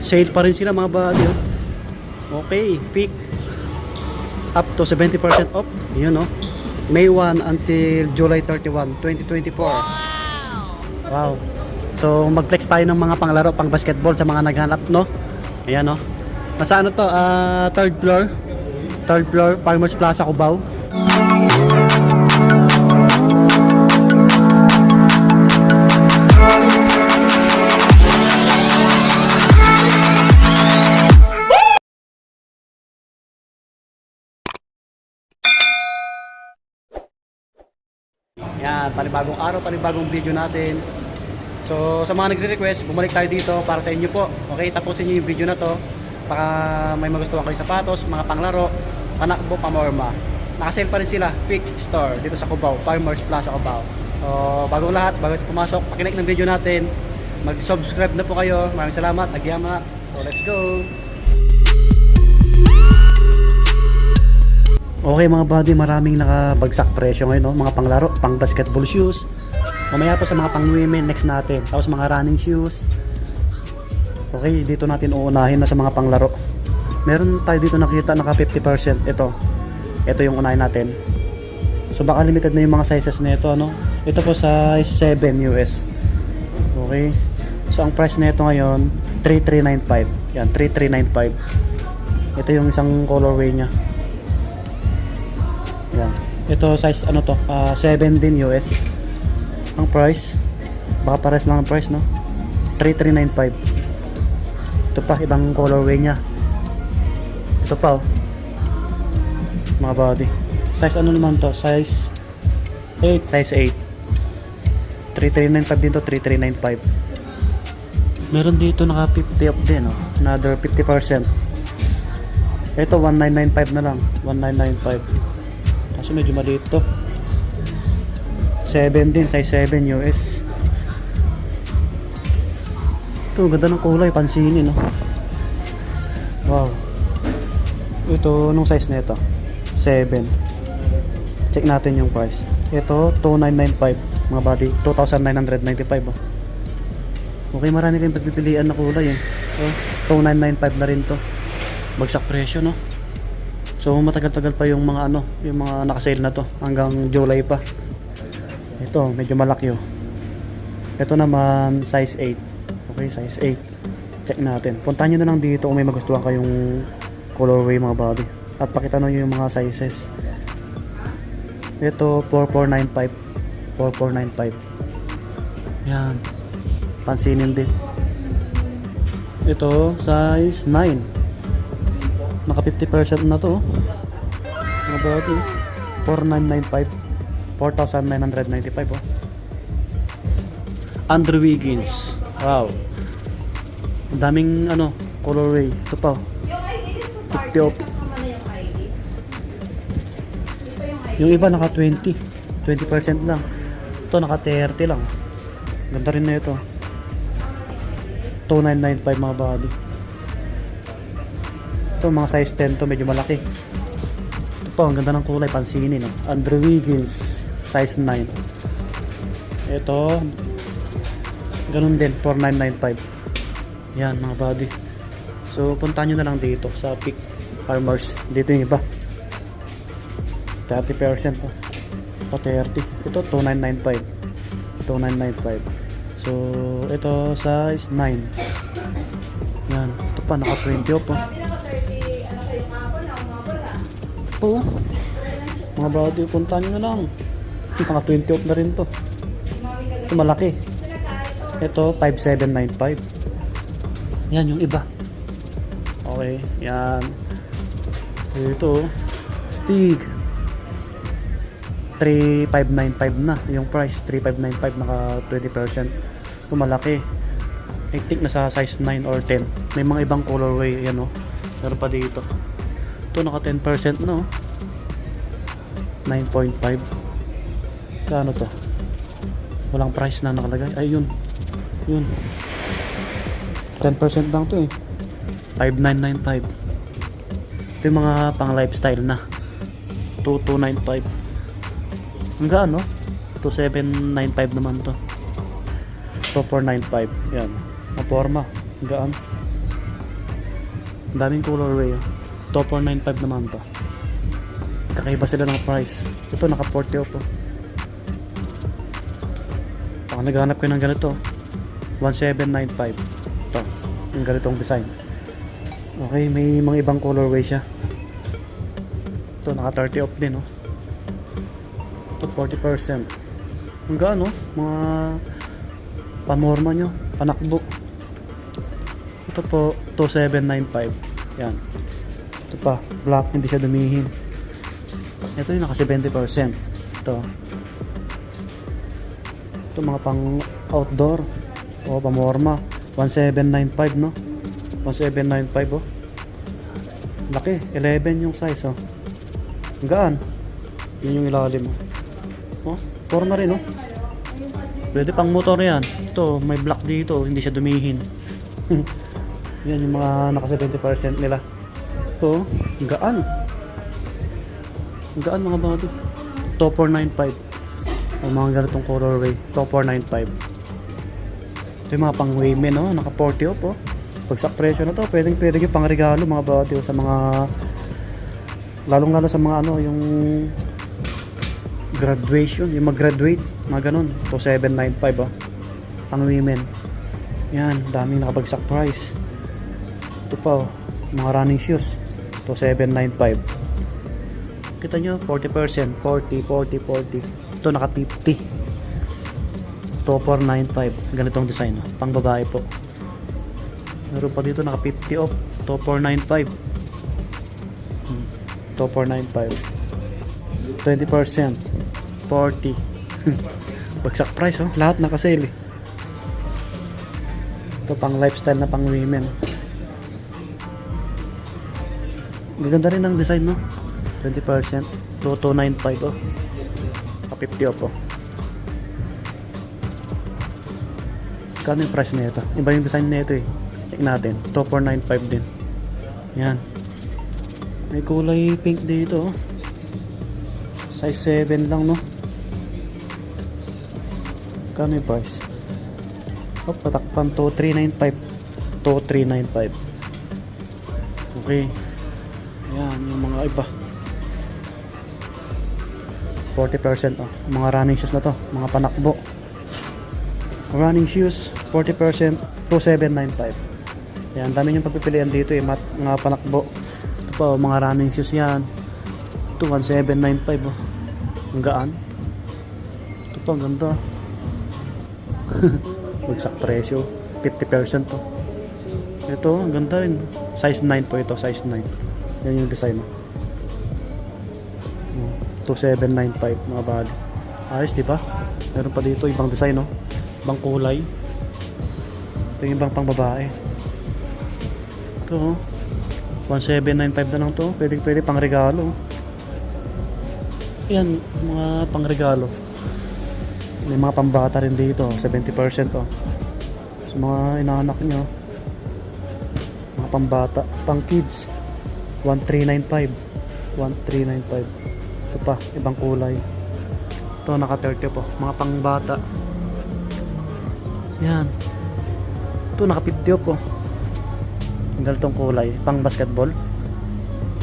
Sale pa rin sila mga buddy, oh. Okay, peak up to 70% off. Yun, oh. May 1 until July 31, 2024. Wow. So mag-flex tayo ng mga panglaro, pang basketball sa mga naghanap, no? Ayan, no? Nasa ano to? Third floor. Third floor, Farmers Plaza, Cubao. Yan, panibagong araw, panibagong video natin. So sa mga nagre-request, bumalik tayo dito para sa inyo po. Okay, tapusin niyo yung video na to. Baka may magustuhan kayo sapatos, mga panglaro, panakbo, pamorma. Nakasale pa rin sila, Peak Store dito sa Cubao, Farmers Plaza, Cubao. So bagong lahat, bago pumasok, pakilike ng video natin. Mag-subscribe na po kayo. Maraming salamat, nagyama. So let's go. Okay mga buddy, maraming nakabagsak presyo ngayon, no? Mga panglaro, pang basketball shoes. Mamaya po sa mga pang women next natin. Tapos mga running shoes. Okay, dito natin uunahin na sa mga panglaro. Meron tayo dito nakita naka 50%. Ito yung unahin natin. So baka limited na yung mga sizes na ito, ano? Ito po size 7 US. Okay. So ang price na ito ngayon 3395. Yan, 3395. Ito yung isang colorway niya. Yan. Ito size ano to? 7 din US. Ang price baka pares lang ang price, no? 3395. Ito pa ibang colorway niya. Ito pa, oh. Mga body. Size ano naman to? Size 8, size 8. 3395 din to, 3395. Meron dito naka 50 off din, oh. Another 50%. Ito 1995 na lang. 1995. Kaso medyo maliit to. 7 din, size 7 US. Ito, ganda ng kulay, pansinin, no? Wow. Ito, nung size na ito 7. Check natin yung price. Ito, 2995. Mga body, 2,995, oh. Okay, marami kayong pagpipilian na kulay, eh. So, 2,995 na rin to. Bagsak presyo, no? So matagal-tagal pa yung mga ano, yung mga naka-sale na to hanggang July pa. Ito, medyo malaki, oh. Ito naman size 8. Okay, size 8. Check natin. Puntahan niyo na lang dito kung may magustuhan kayong colorway mga body. At pakita niyo yung mga sizes. Ito 4495. 4495. Yan. Pansinin din. Ito size 9. Naka 50% na to, mga body. 4995. 4,995, oh. Andrew Wiggins. Wow. Ang daming ano, colorway. Ito pa, 50 off. Yung iba naka 20 lang. Ito naka 30 lang. Ganda rin na ito. 2995 mga body. Ito mga size 10 to, medyo malaki. Ito pa, ang ganda ng kulay, pansinin, no? Andrew Wiggins, size 9. Ito ganun din, 4995. Yan mga body. So puntahan nyo na lang dito sa Peak Farmers. Dito yung iba 30% to. O 30. Ito 2995. 2995. So ito size 9. Yan, ito pa naka 20 off, oh. Oh, mga body, puntahan nyo na lang. Naka 20 off na rin to. Ito malaki. Ito 5795. Yan yung iba. Okay, yan. Ito Stig 3595 na yung price. 3595, naka 20%. Ito malaki. I think nasa size 9 or 10. May mga ibang colorway, yan, oh. Meron pa dito. Ito naka 10% no. 9.5. Kano to? Walang price na nakalagay. Ay yun. Yun. 10% lang to, eh. 5,995. Ito yung mga pang lifestyle na. 2,295. Ang gaan, no? 2,795 naman to. 2,495. Yan. Ang forma. Ang gaan. Daming colorway. Oh. 2495 naman to. Kakaiba sila ng price. Ito naka 40 off. Oh. Baka naghanap ko ng ganito. 1795. Ito. Yung ganitong design. Okay, may mga ibang colorway siya. Ito naka 30 off din. Oh. Ito 40%. Ang gaano? Mga pamorma nyo. Panakbo. Ito po 2795. Yan. Ito pa. Black. Hindi siya dumihin. Ito yung naka 70%. Ito. Ito mga pang outdoor. O pamorma. 1795 no. 1795 oh. Laki. 11 yung size oh. Ang gaan. Yun yung ilalim oh. Oh. Forma rin oh. Pwede pang motor yan. Ito. May black dito. Hindi siya dumihin. Yan yung mga naka 70% nila. Ito. Ang gaan. Ang gaan mga bago. 2495. O mga ganitong colorway. 2495. Ito yung mga pang women oh. Naka 40 off oh. Pagsak presyo na to. Pwede yung pang regalo mga bago sa mga lalong lalo sa mga ano yung graduation. Yung mag-graduate. Mga ganun. 2795 oh. Pang women. Yan. Daming nakapagsak price. Ito pa oh. Mga running shoes. 2795. Kita nyo, 40%, 40. Ito naka 50. 2495. Ganitong design, no? Pang babae po. Meron pa dito naka 50 off. 2495. 2495. 20%. 40. Bagsak price, oh. Lahat naka sale, eh. Ito pang lifestyle na pang women. Gaganda rin ang design, no? 20%. 2295 oh. 50 off oh. Kano yung price na ito? Iba yung design na ito eh. Check natin. 2495 din. Yan. May kulay pink dito oh. Size 7 lang no. Kano yung price? Oh, patakpan 2395. 2395. Okay. Yan yung mga iba. 40% oh. Mga running shoes na to. Mga panakbo. Running shoes 40%. 2795. Yan. Dami yung pagpipilian dito eh. Mga panakbo. Ito pa oh. Mga running shoes yan. Ito 1795 oh. Ang gaan. Ito pa. Ang ganda. Bagsak presyo. 50% oh. Ito. Ang ganda rin. Size 9 po ito. Size 9. Yan yung design oh. 2795 mga bali. Ayos di ba? Meron pa dito ibang design no. Ibang kulay. Ito yung ibang pang babae. Ito 1795 na lang to. Pwede pang regalo. Yan mga pang regalo. May mga pambata rin dito. 70% oh. Sa mga inaanak nyo. Mga pambata. Pang kids. 1395. 1395. Ito pa, ibang kulay. Ito naka 30 po. Mga pangbata. Yan. Ito naka 50 po. Ang ganitong kulay. Pang basketball.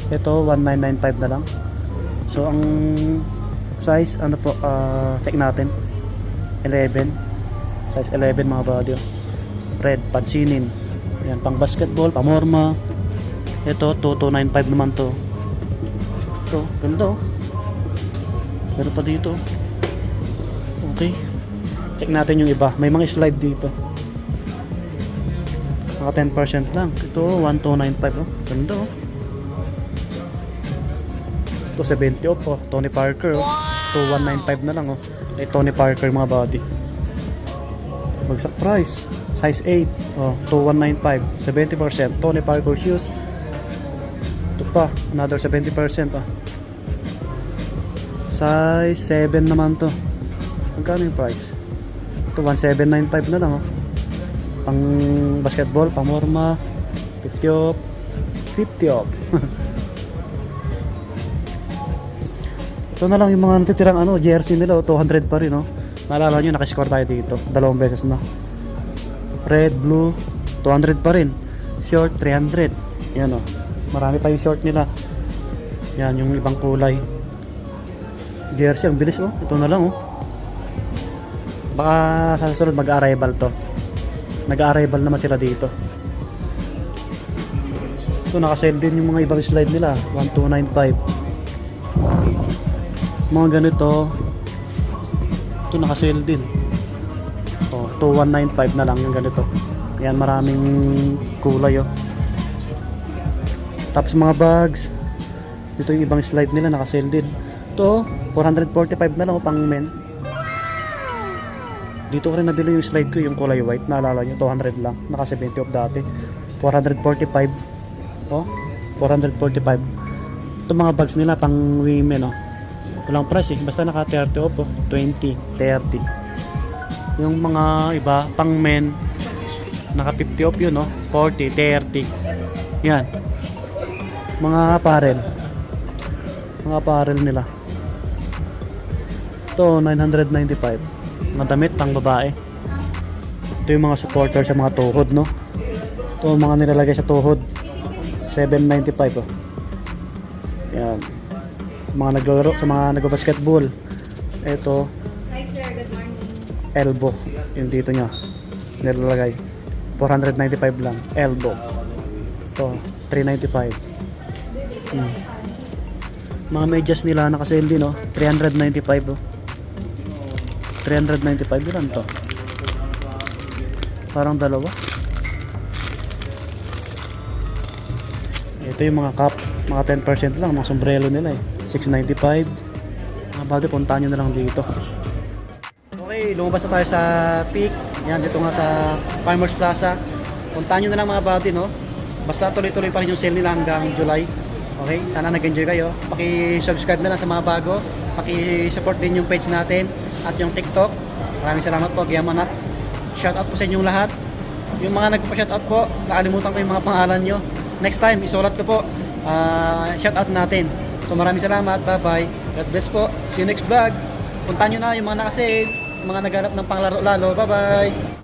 Ito 1995 na lang. So ang size ano po, check natin. 11. Size 11 mga body. Red, pansinin. Yan, pang basketball, pamorma. Ito 2295 naman to. Ito, ganda oh. Pero pa dito. Okay. Check natin yung iba. May mga slide dito. Mga 10% lang. Ito 1295 oh. Ganda oh. Ito 70 off oh. Tony Parker oh. Ito 195 na lang oh. Tony Parker mga body. Bagsak price. Size 8 oh. 2195. 70%. Tony Parker shoes. Ito pa. Another 70% oh. Size 7 naman to. Magkano yung price? Ito 1795 na lang oh. Pang basketball, pamorma, 50 off. 50 off. Ito na lang yung mga natitirang ano, jersey nila oh, 200 pa rin oh. Naalala nyo, nakascore tayo dito. 2 beses na. Red, blue, 200 pa rin. Short, 300. Yan o. Marami pa yung short nila. Yan yung ibang kulay. Jersey, ang bilis oh. Ito na lang oh. Baka sa susunod mag-arrival to. Nag-arrival naman sila dito. Ito naka-sale din yung mga ibang slide nila. 1295. Mga ganito. Ito naka-sale din. Oh, 2195 na lang yung ganito. Yan, maraming kulay oh. Tapos mga bags. Dito yung ibang slide nila naka-sale din. Ito, 445 na lang oh, pang men. Dito ko rin nabili yung slide ko, yung kulay white. Naalala nyo, 200 lang. Naka 70 off dati. 445. Oh, 445. Ito mga bags nila pang women oh. Walang price eh. Basta naka 30 off oh. 20, 30. Yung mga iba, pang men, naka 50 off yun oh. 40, 30. Yan. Mga apparel. Mga apparel nila. Ito, 995. Mga damit pang babae. Ito yung mga supporter sa mga tuhod, no? Ito mga nilalagay sa tuhod. 795 oh. Yan. Mga naglalaro, sa mga nagbabasketball. Ito. Hi sir, good morning. Elbow. Yung dito niya. Nilalagay. 495 lang. Elbow. Ito, 395. Mga medyas nila naka-sale din oh. 395 oh. 395 ilan to? Parang dalawa. Ito yung mga cup, mga 10% lang, mga sombrero nila eh. 695. Mga bagay, puntahan nyo na lang dito. Okay, lumabas na tayo sa peak. Yan, dito nga sa Farmers Plaza. Puntahan nyo na lang mga bagay, no? Basta tuloy-tuloy pa rin yung sale nila hanggang July. Okay, sana nag-enjoy kayo. Paki-subscribe na lang sa mga bago. Paki-support din yung page natin at yung TikTok. Maraming salamat po, Giamanat. Shoutout po sa inyong lahat. Yung mga nagpa-shoutout po, nakalimutan ko yung mga pangalan nyo. Next time, isulat ko po. Shoutout natin. So maraming salamat. Bye-bye. God bless po. See you next vlog. Puntahan nyo na yung mga nakasave, yung mga naghanap ng panglaro lalo. Bye-bye.